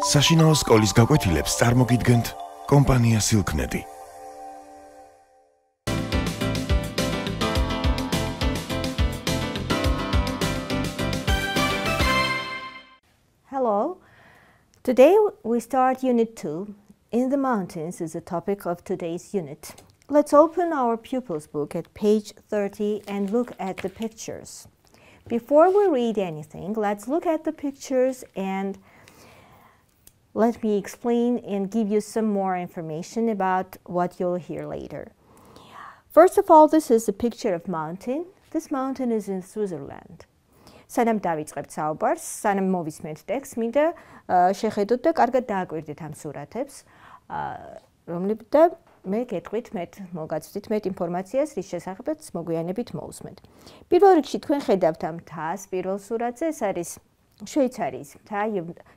საშინაო სკოლის გაკვეთილებს წარმოგიდგენთ კომპანია Silknet. Hello. Today we start Unit 2. In the Mountains is the topic of today's unit. Let's open our pupils book at page 30 and look at the pictures. Before we read anything, let's look at the pictures and let me explain and give you some more information about what you'll hear later. First of all, this is a picture of mountain. This mountain is in Switzerland. Სანამ დავიწყებთ საუბარს, სანამ მოვისმენთ ტექსტს, მინდა შეხედოთ და კარგად დააკვირდით ამ სურათებს, რომლებიც და მე გეტყვით, მოგაცვით მეტ ინფორმაციას, რის შესახებაც მოგვიანებით მოვუსმენთ. პირველ რიგში თქვენ ხედავთ ამ მთას, პირველ სურათზე, ეს არის შვეიცარიის მთა.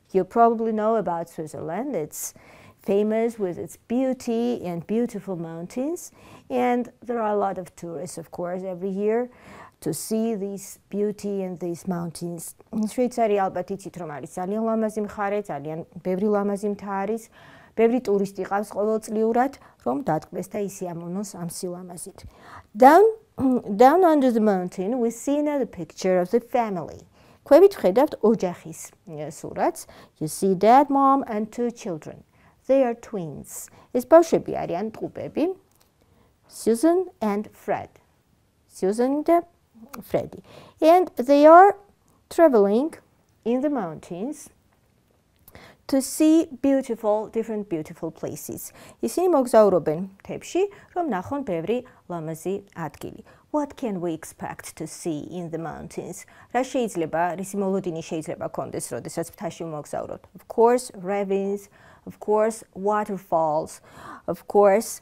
You probably know about Switzerland. It's famous with its beauty and beautiful mountains, and there are a lot of tourists, of course, every year to see this beauty and these mountains. შვეიცარია ალბათ იცით, რომ არის ძალიან ლამაზი მხარე, ძალიან ბევრი ლამაზი მთა არის, ბევრი ტურისტი ყავს ყოველწლიურად, რომ დატკბეს და ისიამოვნოს ამ სილამაზით. Down under the mountain, we see another picture of the family. ქვევით ვხედავთ ოჯახის სურათს. You see dad, mom and two children. They are twins. ეს ბავშვები არიან ტყუპები, Susan and Fred. Susan და Freddie. And they are traveling in the mountains to see different beautiful places. ისინი მოგზაურობენ მთებში, რომ ნახონ ბევრი ლამაზი ადგილი. What can we expect to see in the mountains? რა შეიძლება, რისი მოლოდინი შეიძლება გქონდეს, როდესაც მთაში მოგზაურობთ? Of course, ravines, of course, waterfalls, of course,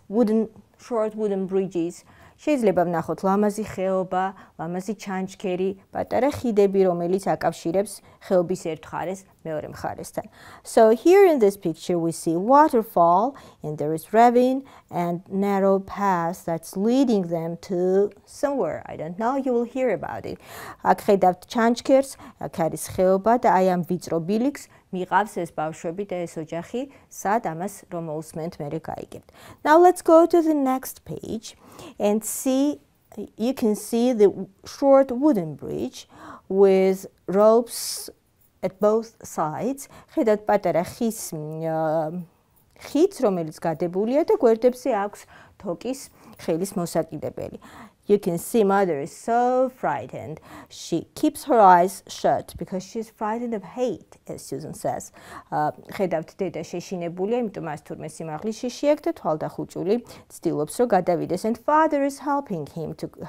short wooden bridges. შეიძლება ვნახოთ ლამაზი ხეობა, ლამაზი ჩანჩქერი, პატარა ხიდები, რომელიც აკავშირებს ხეობის ერთ მხარეს მეორე მხარესთან. So here in this picture we see waterfall and there is ravine and narrow path that's leading them to somewhere. I don't know, you will hear about it. აქ ხედავთ ჩანჩქერს, აქ არის ხეობა და აი ამ ვიწრო ბილიქს მიყავს ეს ბავშვები და ეს ოჯახი, სად ამას რომ მოусმენთ მერე გაიგებთ. Now let's go to the next page and see, you can see the short wooden bridge with ropes at both sides. ხედავთ პატარა ხის ხიდს, რომელიც გადებულია და გვერდებზე აქვს თოკის ხელის მოსაკიდებელი. You can see mother is so frightened. She keeps her eyes shut because she's frightened of hate, as Susan says. ხედავთ დედა შეშინებულია, იმიტომ მას თურმე სიმაღლის შიში აქვს და თვალდახუჭული ცდილობს რომ გადავიდეს. And father is helping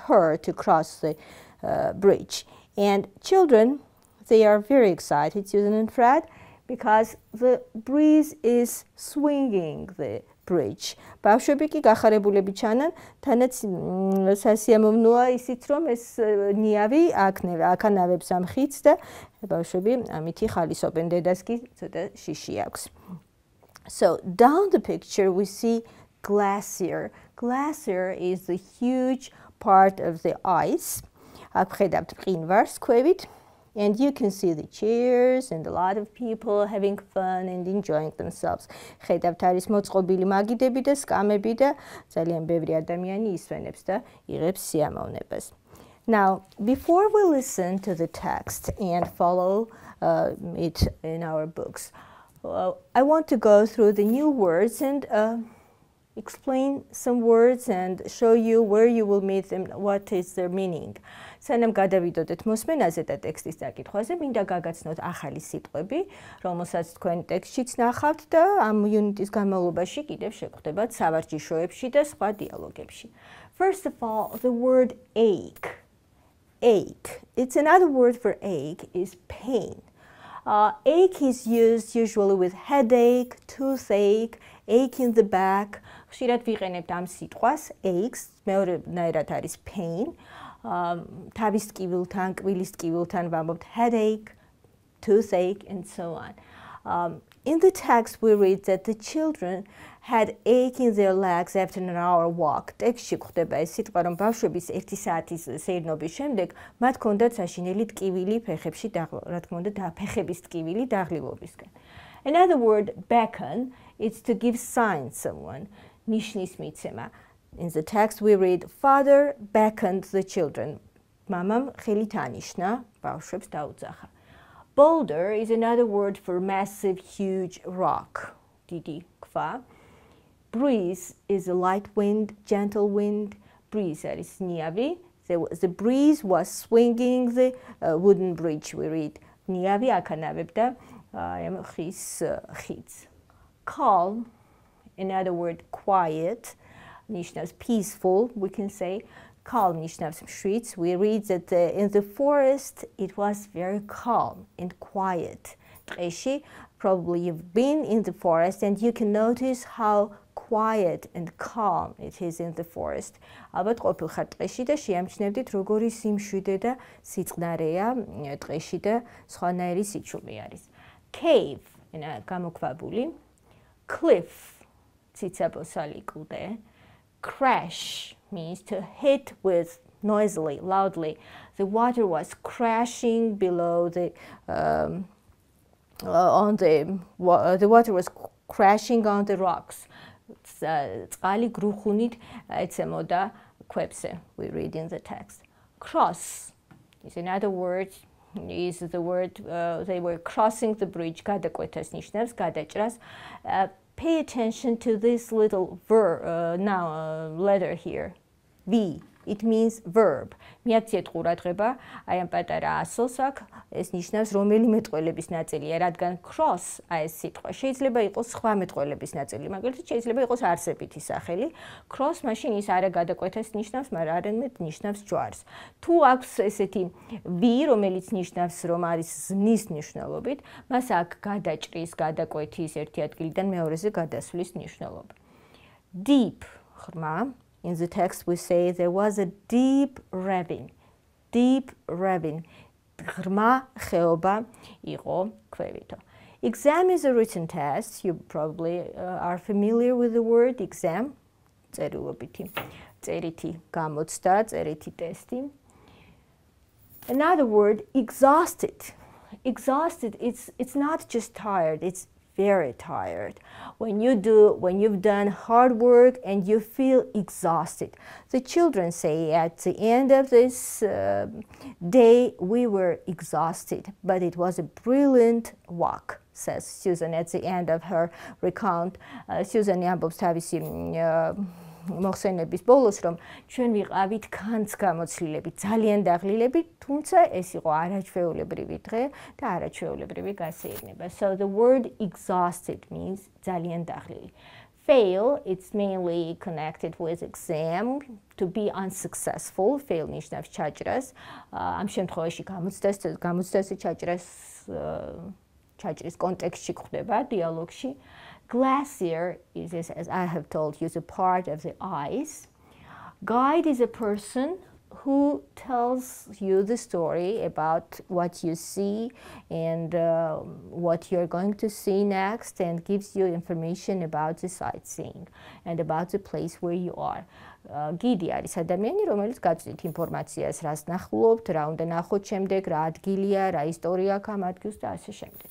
her to cross the bridge. And children, they are very excited, Susan and Fred, because the breeze is swinging the bridge. ბავშვები კი გახარებულები ჩანან, თანაც სასიამოვნოა ისიც, რომ ეს ნიავი აქანავებს ამ ხიდს და ბავშვები ამითი ხალისობენ, დედას კი ცოტა შიში აქვს. So down the picture we see glacier. Glacier is the huge part of the ice. აქ ხედავთ მყინვარს ქვევით. And you can see the chairs and a lot of people having fun and enjoying themselves. ხედავთ არის მოწყობილი მაგიდები და სკამები და ძალიან ბევრი ადამიანი ისვენებს და იღებს სიამოვნებას. Now, before we listen to the text and follow it in our books, I want to go through the new words and explain some words and show you where you will meet them, what is their meaning. სანამ გადავიდოდეთ მოსმენაზე და ტექსტის დაკითხვაზე, მინდა გაგაცნოთ ახალი სიტყვები, რომელსაც თქვენ ტექსტშიც ნახავთ და ამ იუნიტის განმავლობაში კიდევ შეგხვდებათ სავარჯიშოებში და სხვა დიალოგებში. First of all, the word ache. Ache. It's another word for ache is pain. Ache is used usually with headache, toothache, ache in the back. ხშირად ვიყენებთ ამ სიტყვას aches, მეორენაირად არის pain. თავის ტკივილთან, კბილის ტკივილთან ვამბობთ headache, toothache and so on. In the text we read that the children had ache in their legs after an hour walk. ტექსტში გვხვდება ეს სიტყვა, რომ ბავშვების 1 საათის სეირნობის შემდეგ მათ ჰქონდათ საშინელი ტკივილი ფეხებში, რა თქმა უნდა, ფეხების ტკივილი დაღლილობისგან. Another word, beckon, it's to give sign someone. Nishnis mitsema. In the text we read, father beckoned the children. Mamam kheli tanishna, bavshvebs dautsaxa. Boulder is another word for massive, huge rock. Didi kva. Breeze is a light wind, gentle wind. Breeze is niavi. The breeze was swinging the wooden bridge. We read niavi akanavebda khis khits. Calm, another word, quiet. Nishnavs peaceful, we can say. Calm nishnavs streets. We read that in the forest it was very calm and quiet. Probably you've been in the forest and you can notice how quiet and calm it is in the forest. Ალბათ ყოფილხარ ტყეში და შეამჩნევდით როგორი სიმშვიდე და სიწყნარეა ტყეში და სხვანაირი სიჩუმე არის. Cave, გამოქვაბული. Cliff, ციცაბოსალი კლდე. Crash means to hit with noisily, loudly. The water was crashing below the the water was crashing on the rocks. წყალი გრუხუნით ეცემოდა ქვებზე, we read in the text. Cross is another word, is the word they were crossing the bridge. გადაკვეთას ნიშნავს, გადაჭრას. Pay attention to this little letter here, V. It means verb. მიაქციეთ ყურადღება, აი ამ პატარა ასლს აქ, ეს ნიშნავს რომელი მეტყველების ნაწილია, რადგან cross აი ეს სიტყვა შეიძლება იყოს სხვა მეტყველების ნაწილი, მაგალითად შეიძლება იყოს არსებითი სახელი. Cross მაშინ ის არა გადაკვეთას ნიშნავს, მაგრამ არამედ ნიშნავს ჯვარს. თუ აქვს ესეთი V, რომელიც ნიშნავს რომ არის ზმნის მნიშვნელობით, მას აქ გადაჭრის, გადაკვეთის ერთი ადგილიდან მეორეზე გადასვლის მნიშვნელობა. Deep, ღრმა. In the text we say there was a deep ravine. Deep ravine. ღრმა ხეობა იყო ქვევითო. Exam is a written test. You probably are familiar with the word exam. წერილობითი, წერითი გამოცდა, წერითი ტესტი. Another word, exhausted. Exhausted, it's not just tired, it's very tired. When you've done hard work and you feel exhausted. The children say at the end of this day we were exhausted, but it was a brilliant walk, says Susan at the end of her recount. Susan ამბობს თავისი მოხსენების ბოლოს, რომ ჩვენ ვიყავით ქანც გამოცლილები, ძალიან დაღლილები, თუმცა ეს იყო არაჩვეულებრივი დღე და არაჩვეულებრივი გასეირნება. So the word exhausted means ძალიან დაღლილი. Fail, it's mainly connected with exam, to be unsuccessful. Fail ნიშნავს ჩაჭრას. ამ შემთხვევაში გამოცდაზე ჩაჭრის კონტექსტში გვხვდება დიალოგში. Glacier is, as I have told you, is a part of the ice. Guide is a person who tells you the story about what you see and what you're going to see next, and gives you information about the sightseeing and about the place where you are. Gidi არის ადამიანი, რომელიც გაწვით ინფორმაციას, რას ნახულობთ, რა უნდა ნახოთ შემდეგ, რა ადგილია, რა ისტორია აქვს ამ ადგილს და ასე შემდეგ.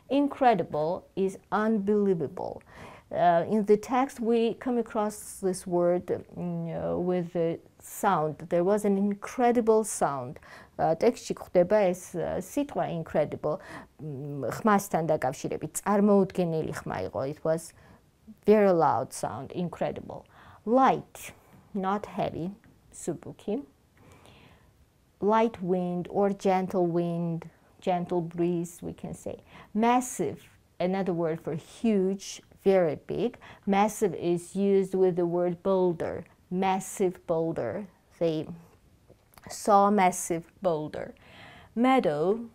Incredible is unbelievable. In the text we come across this word with the sound. There was an incredible sound. Tekstში გვხვდება ეს სიტყვა incredible. ხმასთან დაკავშირებით წარმოუდგენელი ხმა იყო. It was very loud sound, incredible. Light, not heavy, subuki. Light wind or gentle wind. Gentle breeze, we can say. Massive, another word for huge, very big. Massive is used with the word boulder. Massive boulder. They saw massive boulder. Meadow,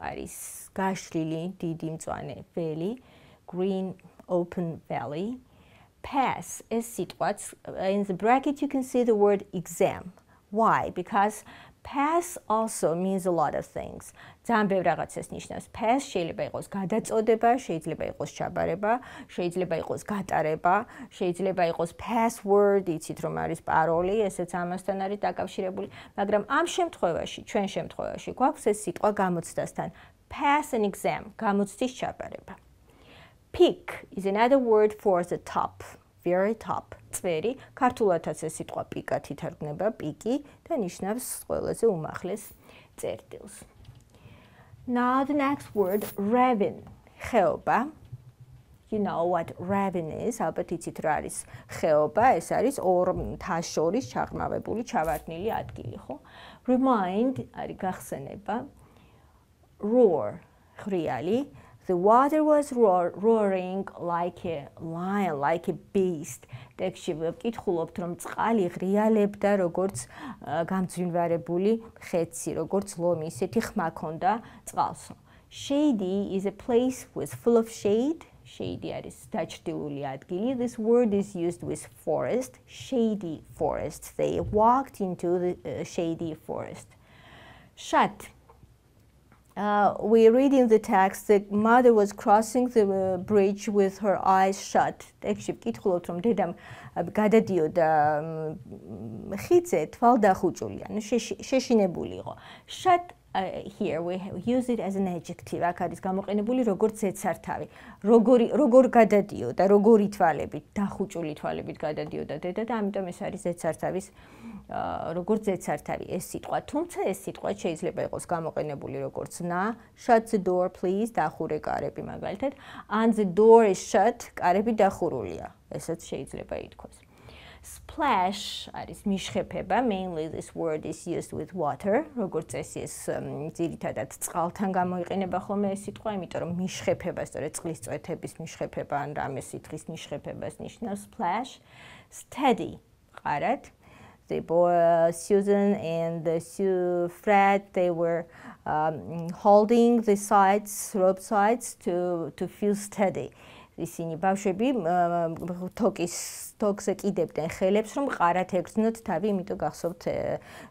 არის გაშლილი, დიდი მწვანე ველი. Green, open valley. Pass is სიტყვაც. In the bracket you can see the word exam. Why? Because pass also means a lot of things. ძალიან ბევრ რაღაცას ნიშნავს. Pass შეიძლება იყოს გადაწოდება, შეიძლება იყოს ჩაბარება, შეიძლება იყოს გატარება, შეიძლება იყოს password, იცით რომ არის პაროლი, ესეც ამასთან არის დაკავშირებული, მაგრამ ამ შემთხვევაში, ჩვენ შემთხვევაში გვაქვს ეს სიტყვა გამოცდასთან. Pass an exam, გამოცდის ჩაბარება. Peak is another word for the top, very top. წვერი, ქართულადაც ეს სიტყვა პიკად ითარგმნება, პიკი და ნიშნავს ყველაზე უმაღლეს წერტილს. Now the next word, ravine, ხეობა. You know what ravine is, ალბათ იცით რა არის ხეობა, ეს არის ორ მთას შორის ჩაღრმავებული ჩავარდნილი ადგილი, ხო? Remind არის გახსენება, roar, ხრიალი. The water was roaring like a lion, like a beast. ტექსტში ვკითხულობთ, რომ წყალი ღრიალებდა როგორც გამძვინვარებული ხეცი, როგორც ლომი, ისეთი ხმა ჰქონდა წყალს. Shady is a place full of shade. Shady არის დაჩრდილული ადგილი. This word is used with forest, shady forest. They walked into the shady forest. Shut. We read in the text the mother was crossing the bridge with her eyes shut. ტექსტში ვკითხულობთ, რომ დედამ გადადიოდა ხიდზე თვალდახუჭული, ანუ შეშინებული იყო. Shut here we use it as an adjective. აქ არის გამოყენებული როგორც ზედსართავი. როგორ გადადიოდა, როგორი თვალებით, დახუჭული თვალებით გადადიოდა დედა და ამიტომ ეს არის ზედსართავის როგორც ზედსართავი ეს სიტყვა. თუმცა ეს სიტყვა შეიძლება იყოს გამოყენებული როგორც ნა, shut the door please, დახურე კარები მაგალითად. And the door is shut, კარები დახურულია. ესაც შეიძლება ითქვას. Splash არის მიშხეფება, mainly this word is used with water. როგორც წესი ეს ძირითადად წყალთან გამოიყენება ხოლმე ეს სიტყვა, იმიტომ რომ მიშხეფება, სწორედ წყლის წვეთების მიშხეფება ან რამე სითხის მიშხეფებას ნიშნავს splash. Steady, ყარად. The boy Susan and Fred, they were holding the rope sides to feel steady. ისინი ბავშვები თოკზე კიდებდნენ ხელებს, რომ ყარად ეგრძნოთ თავი, იმიტომ გახსოვთ,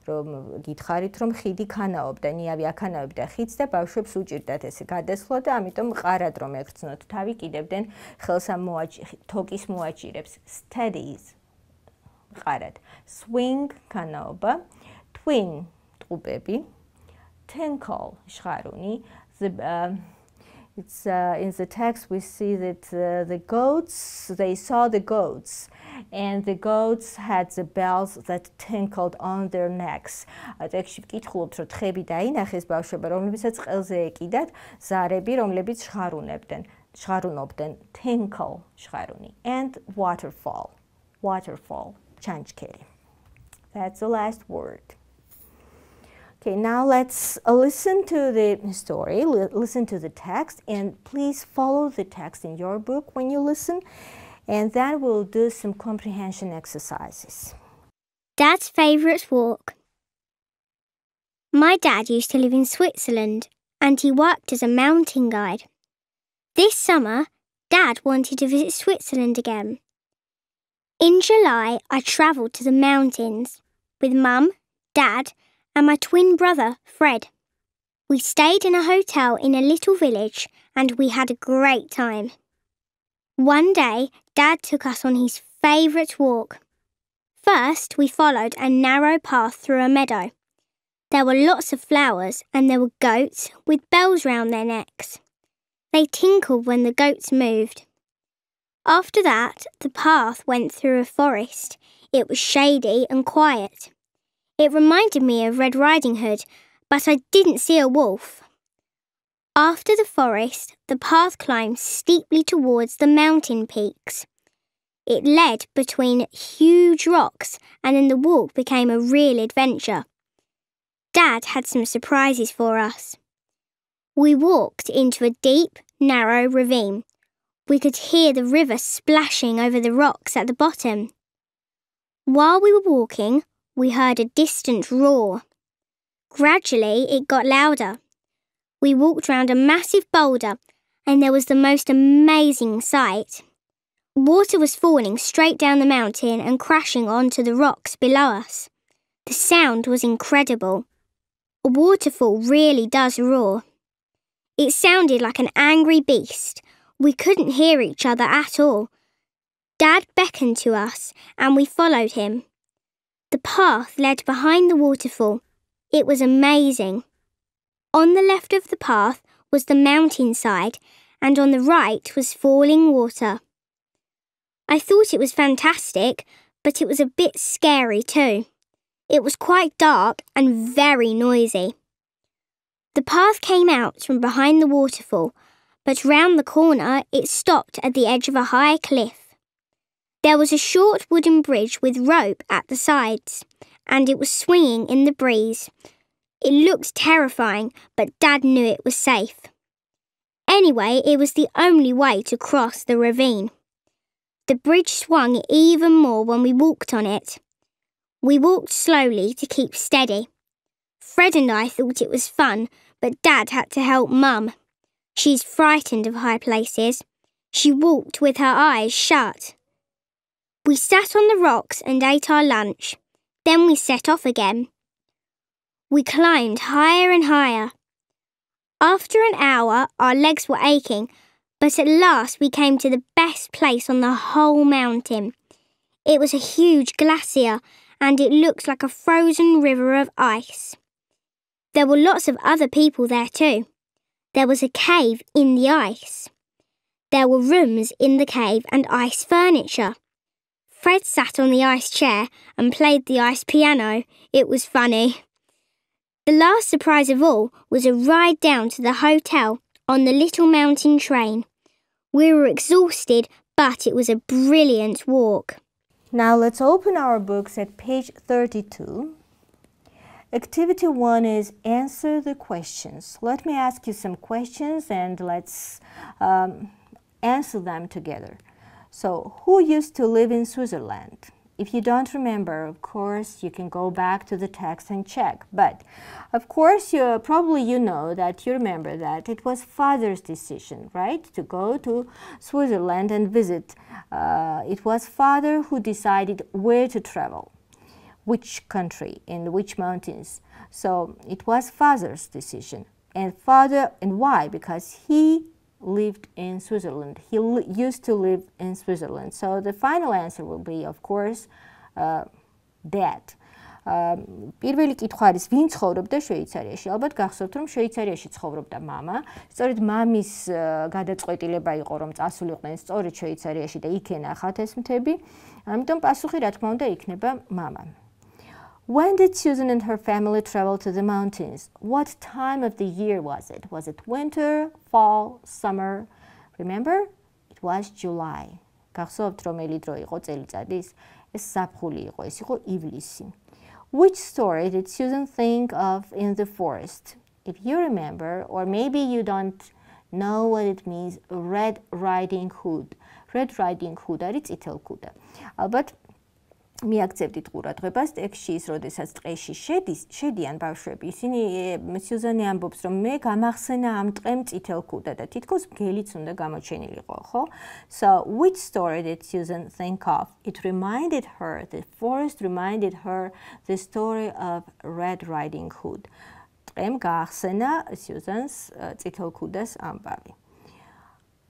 რომ გითხარით, რომ ხიდი ქანაობდა, ნიავი აქანაებდა ხიდს და ბავშვებს უჭირდათ ესე გადასვლა და ამიტომ ყარად რომ ეგრძნოთ თავი, კიდებდნენ ხელს ამ თოკის მოაჭირებს. Steadies, ყარად. Swing, ქანაობა. Twin, ტყუპები. Tinkle, ჟღარუნი. It's in the text we see that they saw the goats, and the goats had the bells that tinkled on their necks. ტექსტში ვკითხულობთ, რომ თხები დაინახეს ბავშვებმა, რომლებსაც ყელზე ეკიდათ ზარები, რომლებიც ჟღარუნობდნენ. Tinkle, ჟღარუნი. And waterfall, ჩანჩქერი. That's the last word. Okay, now let's listen to the story, listen to the text, and please follow the text in your book when you listen, and then we'll do some comprehension exercises. Dad's favourite walk. My dad used to live in Switzerland, and he worked as a mountain guide. This summer, Dad wanted to visit Switzerland again. In July, I travelled to the mountains with Mum, Dad, and my twin brother, Fred. We stayed in a hotel in a little village and we had a great time. One day, Dad took us on his favourite walk. First, we followed a narrow path through a meadow. There were lots of flowers and there were goats with bells round their necks. They tinkled when the goats moved. After that, the path went through a forest. It was shady and quiet. It reminded me of Red Riding Hood, but I didn't see a wolf. After the forest, the path climbed steeply towards the mountain peaks. It led between huge rocks, and then the walk became a real adventure. Dad had some surprises for us. We walked into a deep, narrow ravine. We could hear the river splashing over the rocks at the bottom. While we were walking, we heard a distant roar. Gradually, it got louder. We walked round a massive boulder, and there was the most amazing sight. Water was falling straight down the mountain and crashing onto the rocks below us. The sound was incredible. A waterfall really does roar. It sounded like an angry beast. We couldn't hear each other at all. Dad beckoned to us, and we followed him. The path led behind the waterfall. It was amazing. On the left of the path was the mountainside, and on the right was falling water. I thought it was fantastic, but it was a bit scary too. It was quite dark and very noisy. The path came out from behind the waterfall, but round the corner it stopped at the edge of a high cliff. There was a short wooden bridge with rope at the sides, and it was swinging in the breeze. It looked terrifying, but Dad knew it was safe. Anyway, it was the only way to cross the ravine. The bridge swung even more when we walked on it. We walked slowly to keep steady. Fred and I thought it was fun, but Dad had to help Mum. She's frightened of high places. She walked with her eyes shut. We sat on the rocks and ate our lunch. Then we set off again. We climbed higher and higher. After an hour, our legs were aching, but at last we came to the best place on the whole mountain. It was a huge glacier, and it looked like a frozen river of ice. There were lots of other people there too. There was a cave in the ice. There were rooms in the cave and ice furniture. Fred sat on the ice chair and played the ice piano. It was funny. The last surprise of all was a ride down to the hotel on the little mountain train. We were exhausted, but it was a brilliant walk. Now let's open our books at page 32. Activity 1 is answer the questions. Let me ask you some questions and let's answer them together. So, who used to live in Switzerland? If you don't remember, of course, you can go back to the text and check. But, of course, you know that you remember that it was father's decision, right, to go to Switzerland and visit. It was father who decided where to travel, which country, in which mountains. So, it was father's decision. And why? Because he lived in Switzerland. He used to live in Switzerland. So the final answer will be, of course, dad. პირველი კითხვა არის, ვინ ცხოვრობდა შვეიცარიაში? ალბათ გახსოვთ, რომ შვეიცარიაში ცხოვრობდა მამა. სწორედ მამის გადაწყვეტილება იყო, რომ წასულიყვნენ სწორედ შვეიცარიაში და იქ ენახათ ეს მთები. ამიტომ პასუხი, რა თქმა უნდა, იქნება მამა. When did Susan and her family travel to the mountains? What time of the year was it? Was it winter, fall, summer? Remember? It was July. გახსოვთ, რომელი დრო იყო წელიწადის? ეს ზაფხული იყო, ეს იყო ივლისი. Which story did Susan think of in the forest? If you remember, or maybe you don't know what it means, Red Riding Hood. Red Riding Hood არის წითელქუდა. ალბათ მიაქცევდით ყურადღებას ტექსტში ის, როდესაც ტყეში შედიან ბავშვები, ისინი სიუზანი ამბობს, რომ მე გამახსენა ამ ტყემ წითელქუდა და თითქოს მგელიც უნდა გამოჩენილიყო, ხო? So, which story did Susan think of? The forest reminded her the story of Red Riding Hood. ტყემ გაახსენა Susan's წითელქუდას ამბავი.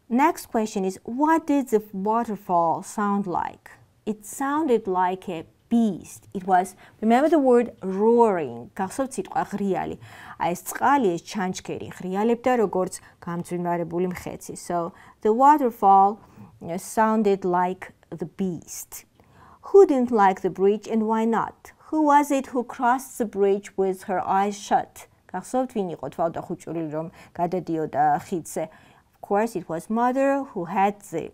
Next question is, what did the waterfall sound like? It sounded like a beast. It was, remember the word roaring. გახსოვთ სიტყვა ღრიალი. აი ეს წყალი, ეს ჩანჩქერი ღრიალებდა როგორც გამძვინვარებული მხეცი. So the waterfall sounded like the beast. Who didn't like the bridge and why not? Who was it who crossed the bridge with her eyes shut? გახსოვთ ვინ იყო თვალდახუჭული რომ გადადიოდა ხიდზე? Of course it was mother who had the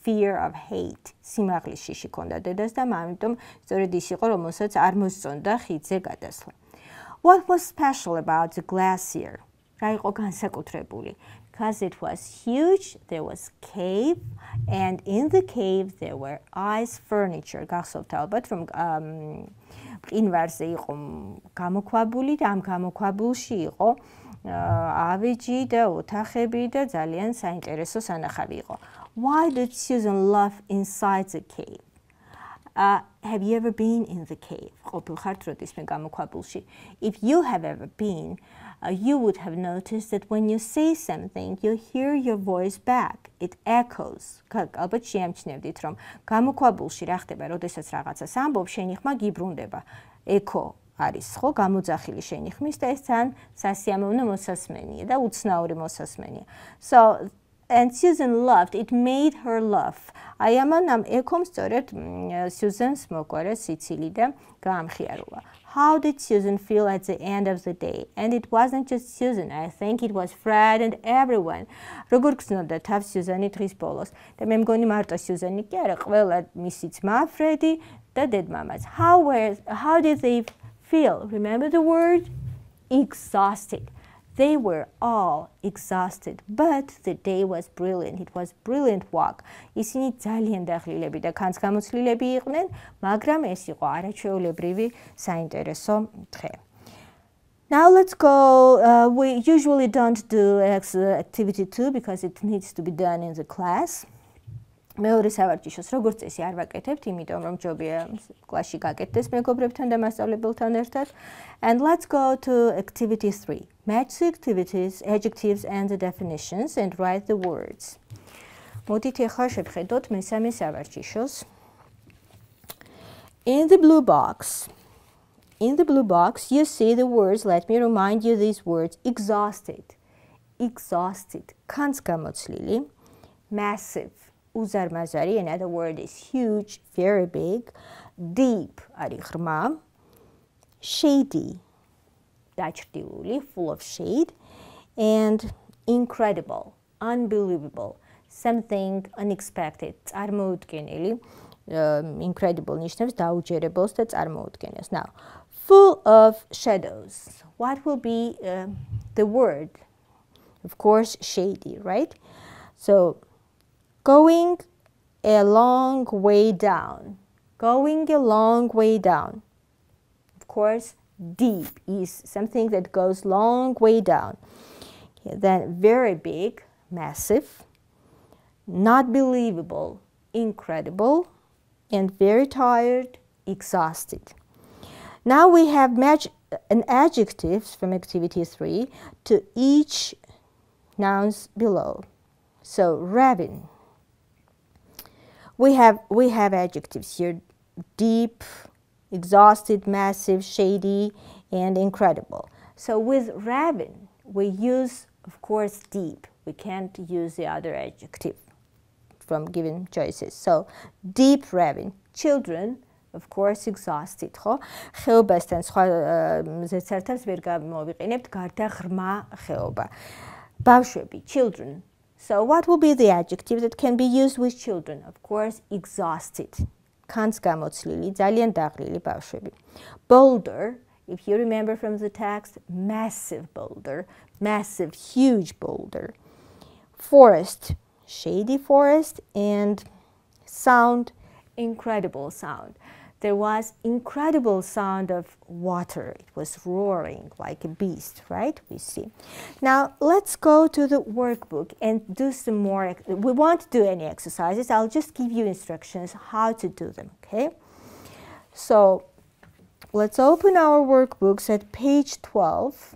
fear of hate. სიმაღლის შიში ჰქონდა დედას და ამიტომ სწორედ ის იყო, რომელსაც არ მოსწონდა ხიდზე გადასვლა. What was special about the glacier? რა იყო განსაკუთრებული? Because it was huge, there was cave, and in the cave there were ice furniture. გახსოვთ ალბათ, რომ მყინვარზე იყო გამოქვაბული და ამ გამოქვაბულში იყო ავეჯი და ოთახები და ძალიან საინტერესო სანახავი იყო. Why did Susan laugh inside the cave? Have you ever been in the cave? If you have ever been, you would have noticed that when you say something, you hear your voice back. It echoes. ალბათ შეამჩნევდით, რომ გამოქვაბულში რა ხდება, როდესაც რაღაცას ამბობ, შენი ხმა გიბრუნდება. Echo არის, ხო, გამოძახილი შენი ხმის და ეს ძალიან სასიამოვნო მოსასმენია და უცნაური მოსასმენია. So and Susan laughed. It made her laugh. აი ამან ეკომ სწორედ Susan-ს მოყარა სიცილი და გაამხიარულა. How did Susan feel at the end of the day? And it wasn't just Susan. I think it was Fred and everyone. როგორ გრძნობდა თავს Susan-ი დღის ბოლოს? და მე მგონი მარტო Susan-ი კი არა, ყველა მისი ძმა Fred-ი და დედმამაც. How did they feel? Remember the word? Exhausted. They were all exhausted, but the day was brilliant. It was brilliant walk. ისინი ძალიან დაღლილები და ქანს გამოცლილები იყვნენ, მაგრამ ეს იყო არაჩვეულებრივი საინტერესო დღე. Now let's go. We usually don't do activity 2 because it needs to be done in the class. მეორე სავარჯიშოს როგორც წესი არ ვაკეთებთ, იმიტომ რომ ჯობია კლასში გაკეთდეს მეგობრებთან და მასწავლებელთან ერთად. And let's go to activity 3. Match the activities, adjectives and the definitions and write the words. მოდით ახლა შევხედოთ მესამე სავარჯიშოს. In the blue box, you see the words. Let me remind you these words. Exhausted, ქანს გამოცლილი, massive, უზარმაზარი, another word is huge, very big, deep, არის ღრმა, shady, დაჩრდილული, full of shade, and incredible, unbelievable, something unexpected, წარმოუდგენელი, incredible ნიშნავს დაუჯერებელს და წარმოუდგენელს. Now, full of shadows. What will be the word? Of course, shady, right? So, going a long way down. Going a long way down. Of course, deep is something that goes long way down. Okay, then very big, massive, not believable, incredible, and very tired, exhausted. Now we have matched an adjectives from activity 3 to each nouns below. So, ravin. We have adjectives here: deep, exhausted, massive, shady, and incredible. So with ravin, we use, of course, deep. We can't use the other adjective from given choices. So deep ravin. Children, of course, exhausted. ხეობასთან სხვა ზეცერთებს ვერ გამოვიყენებთ გარდა ღრმა ხეობა. ბავშვები, children. So what will be the adjective that can be used with children? Of course, exhausted. ქანს გამოცლილი, ძალიან დაღლილი ბავშვები. Boulder, if you remember from the text, massive boulder, massive, huge boulder. Forest, shady forest, and sound, incredible sound. There was incredible sound of water. It was roaring like a beast, right? We see. Now, let's go to the workbook and do some more. We won't do any exercises. I'll just give you instructions how to do them, okay? So, let's open our workbooks at page 12.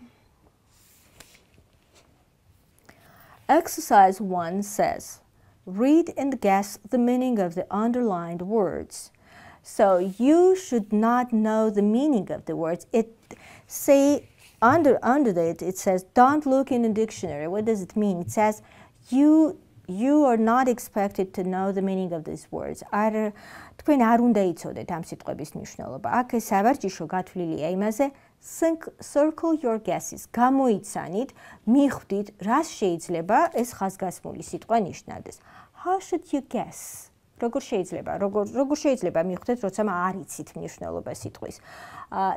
Exercise 1 says, read and guess the meaning of the underlined words. So you should not know the meaning of the words. Under it says, don't look in a dictionary. What does it mean? It says, you are not expected to know the meaning of these words. თქვენ არ უნდა იცოდეთ ამ სიტყვების მნიშვნელობა. აქ ეს სავარჯიშო გათვლილია იმაზე, circle your guesses. გამოიცანით, მიხვდით, რას შეიძლება ეს ხაზგასმული სიტყვა ნიშნავდეს. How should you guess? როგორ შეიძლება მიხვდეთ, როცა არ იცით მნიშვნელობა სიტყვის.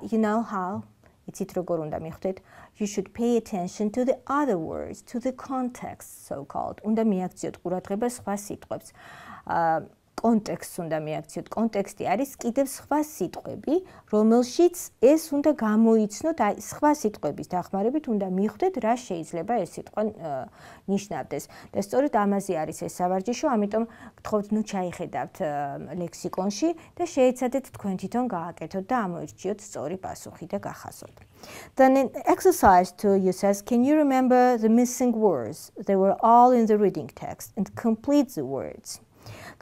You know how? იცით როგორ უნდა მიხვდეთ? You should pay attention to the other words, to the context, so-called. უნდა მიაქციოთ ყურადღება სხვა სიტყვებს. კონტექსტს უნდა მიაქციოთ. კონტექსტი არის კიდევ სხვა სიტყვები, რომელშიც ეს უნდა გამოიცნოთ, აი სხვა სიტყვების დახმარებით უნდა მიხვდეთ, რა შეიძლება ეს სიტყვა ნიშნავდეს. და სწორედ ამაზე არის ეს სავარჯიშო, ამიტომ გთხოვთ, ნუ ჩაიხედავთ ლექსიკონში და შეეცადეთ თქვენ თვითონ გააკეთოთ და ამოირჩიოთ სწორი პასუხი და გახაზოთ. Then in exercise 2 you says, can you remember the missing words? They were all in the reading text and complete the words.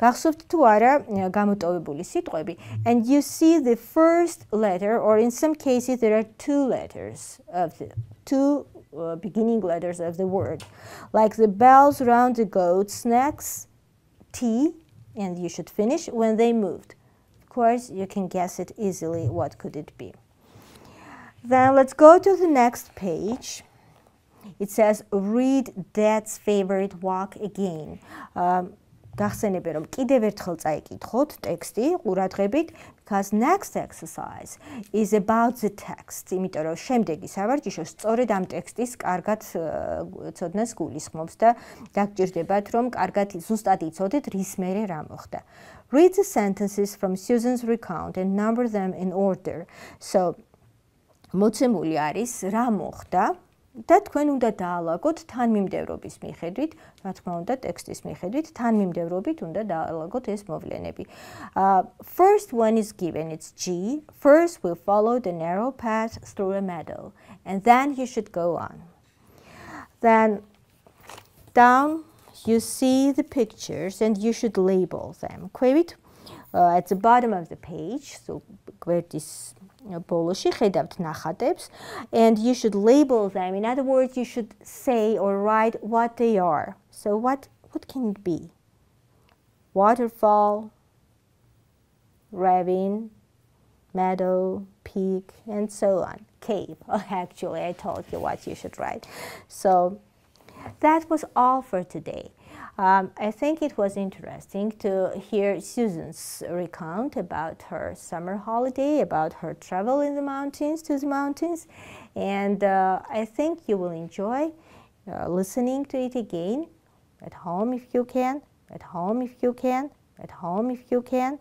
გახსოვთ თუ არა გამოტოვებული სიტყვები, and you see the first letter, or in some cases there are two letters of the two beginning letters of the word. Like the bells round the goat's necks, T, and you should finish when they moved. Of course, you can guess it easily. What could it be? Then let's go to the next page. It says, read Dad's favorite walk again. გახსენებენ რომ კიდევ ერთხელ წაიკითხოთ ტექსტი ყურადღებით, because next exercise is about the text. იმიტომ რომ შემდეგი სავარჯიშო სწორედ ამ ტექსტის კარგად ცოდნას გულისხმობს და გაგჭირდებათ რომ კარგად ზუსტად იცოდეთ რის მერე რა მოხდა. Read the sentences from Susan's recount and number them in order. So მოცემული არის რა მოხდა და თქვენ უნდა დაალაგოთ თანმიმდევრობის მიხედვით, რა თქმა უნდა ტექსტის მიხედვით, თანმიმდევრობით უნდა დაალაგოთ ეს მოვლენები. First one is given, it's G. First we'll follow the narrow path through a meadow, and then you should go on. Then down you see the pictures and you should label them. ყვევით at the bottom of the page, so გვერდის ბოლოში ხედავთ ნახატებს, and you should label them. In other words, you should say or write what they are. So what can it be? Waterfall, ravine, meadow, peak, and so on. Cave. Actually, I told you what you should write. So that was all for today. I think it was interesting to hear Susan's recount about her summer holiday, about her travel in the mountains, to the mountains, and I think you will enjoy listening to it again at home if you can, at home if you can, at home if you can.